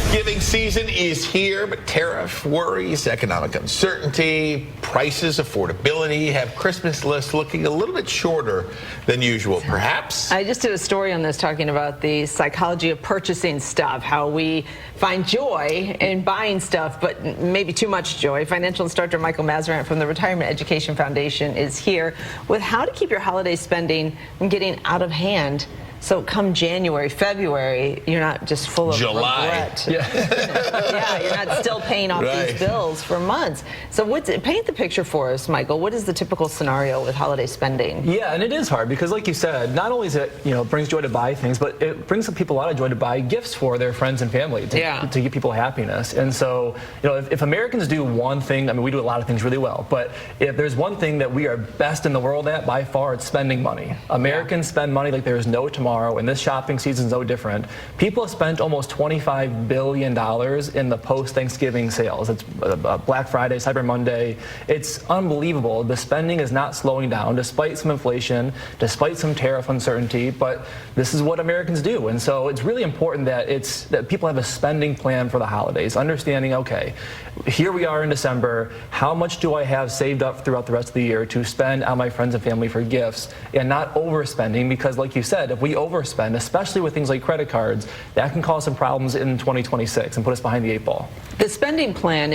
Thanksgiving season is here, but tariff worries, economic uncertainty, prices, affordability have Christmas lists looking a little bit shorter than usual, perhaps. I just did a story on this talking about the psychology of purchasing stuff, how we find joy in buying stuff, but maybe too much joy. Financial instructor Michael Masserant from the Retirement Education Foundation is here with how to keep your holiday spending from getting out of hand. So come January, February, you're not just full of regret. Yeah, you're not still paying off these bills for months. So paint the picture for us, Michael. What is the typical scenario with holiday spending? Yeah, and it is hard because, like you said, not only is it, it brings joy to buy things, but it brings some people a lot of joy to buy gifts for their friends and family to give people happiness. And so, if Americans do one thing, I mean, we do a lot of things really well, but if there's one thing that we are best in the world at, by far, it's spending money. Americans spend money like there's no tomorrow. And this shopping season is no different. People have spent almost $25 billion in the post-Thanksgiving sales. It's Black Friday, Cyber Monday. It's unbelievable. The spending is not slowing down despite some inflation, despite some tariff uncertainty, but this is what Americans do. And so it's really important that people have a spending plan for the holidays, understanding, okay, here we are in December, how much do I have saved up throughout the rest of the year to spend on my friends and family for gifts, and not overspending, because like you said, if we overspend, especially with things like credit cards, that can cause some problems in 2026 and put us behind the 8 ball. The spending plan,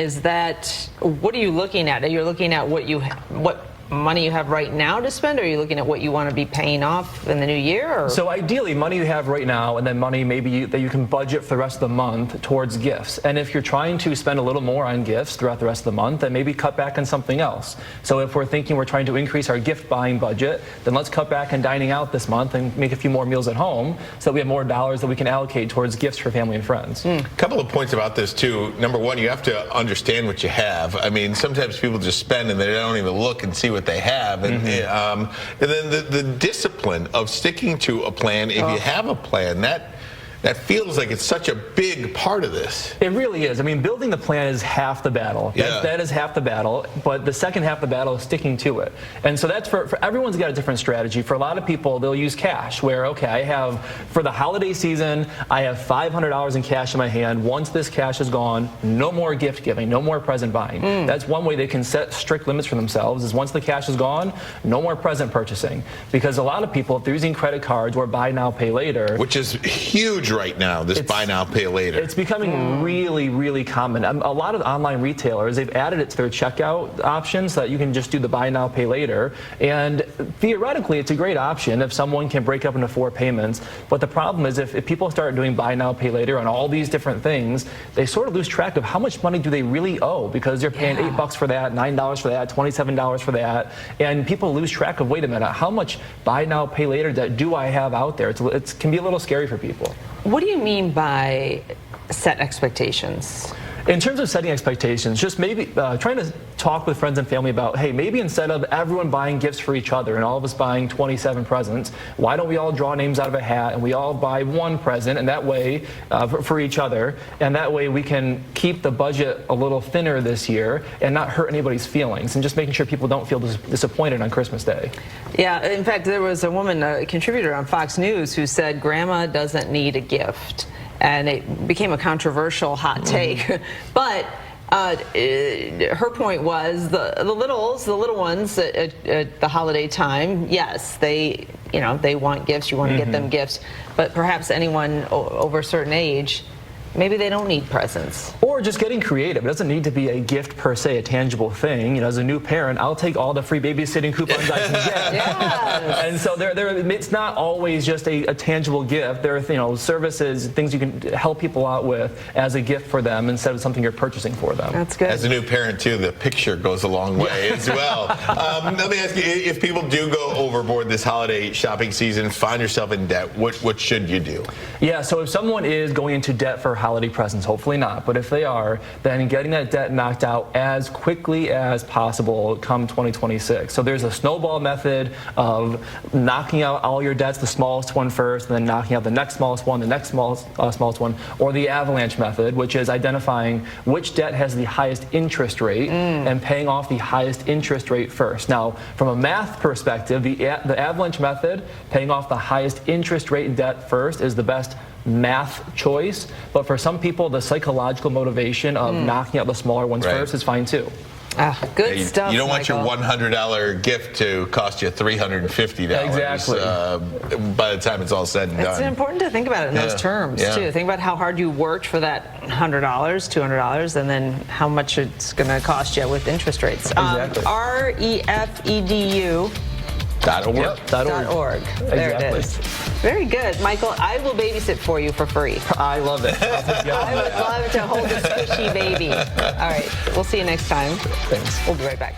what are you looking at? Are you looking at what money you have right now to spend, or are you looking at what you want to be paying off in the new year? Or? So ideally, money you have right now, and then money maybe that you can budget for the rest of the month towards gifts. And if you're trying to spend a little more on gifts throughout the rest of the month, then maybe cut back on something else. So if we're thinking we're trying to increase our gift buying budget, then let's cut back on dining out this month and make a few more meals at home so that we have more dollars that we can allocate towards gifts for family and friends. A couple of points about this too. Number one, you have to understand what you have. I mean, sometimes people just spend and they don't even look and see what they have. And, and then the discipline of sticking to a plan, if you have a plan, that feels like it's such a big part of this. It really is. I mean, building the plan is half the battle. That is half the battle, but the second half of the battle is sticking to it. And so that's for everyone's got a different strategy. For a lot of people, they'll use cash, where, okay, I have, for the holiday season, I have $500 in cash in my hand. Once this cash is gone, no more gift giving, no more present buying. That's one way they can set strict limits for themselves, is once the cash is gone, no more present purchasing. Because a lot of people, if they're using credit cards or buy now, pay later, which is huge right now, this buy now, pay later. It's becoming really, really common. A lot of online retailers, they've added it to their checkout options so that you can just do the buy now, pay later. And theoretically, it's a great option if someone can break up into 4 payments. But the problem is if people start doing buy now, pay later on all these different things, they sort of lose track of how much money do they really owe, because they're paying $8 for that, $9 for that, $27 for that. And people lose track of, wait a minute, how much buy now, pay later debt do I have out there? It can be a little scary for people. What do you mean by set expectations? In terms of setting expectations, just maybe trying to talk with friends and family about, hey, maybe instead of everyone buying gifts for each other and all of us buying 27 presents, why don't we all draw names out of a hat and we all buy one present, and that way for each other, and that way we can keep the budget a little thinner this year and not hurt anybody's feelings, and just making sure people don't feel disappointed on Christmas Day. Yeah, in fact, there was a woman, a contributor on Fox News, who said Grandma doesn't need a gift. And it became a controversial hot take. But her point was the little ones at the holiday time, yes, they want gifts. You want to get them gifts. But perhaps anyone over a certain age, maybe they don't need presents. Or just getting creative. It doesn't need to be a gift per se, a tangible thing. As a new parent, I'll take all the free babysitting coupons I can get. Yes. And so it's not always just a tangible gift. There are services, things you can help people out with as a gift for them instead of something you're purchasing for them. That's good. As a new parent too, the picture goes a long way as well. Let me ask you, if people do go overboard this holiday shopping season, find yourself in debt, what should you do? Yeah, so if someone is going into debt for holiday presents, hopefully not, but if they are, then getting that debt knocked out as quickly as possible come 2026. So there's a snowball method of knocking out all your debts, the smallest one first, and then knocking out the next smallest one, the next smallest one, or the avalanche method, which is identifying which debt has the highest interest rate and paying off the highest interest rate first. Now, from a math perspective, the avalanche method, paying off the highest interest rate debt first, is the best math choice, but for some people, the psychological motivation of knocking out the smaller ones first is fine too. Good stuff. You don't want Michael. your $100 gift to cost you $350. Exactly. By the time it's all said and done. It's important to think about it in those terms too. Think about how hard you worked for that $100, $200, and then how much it's going to cost you with interest rates. Exactly. refedu.org. There it is. Very good, Michael. I will babysit for you for free. I love it. I would love to hold a squishy baby. All right, we'll see you next time. Thanks. We'll be right back.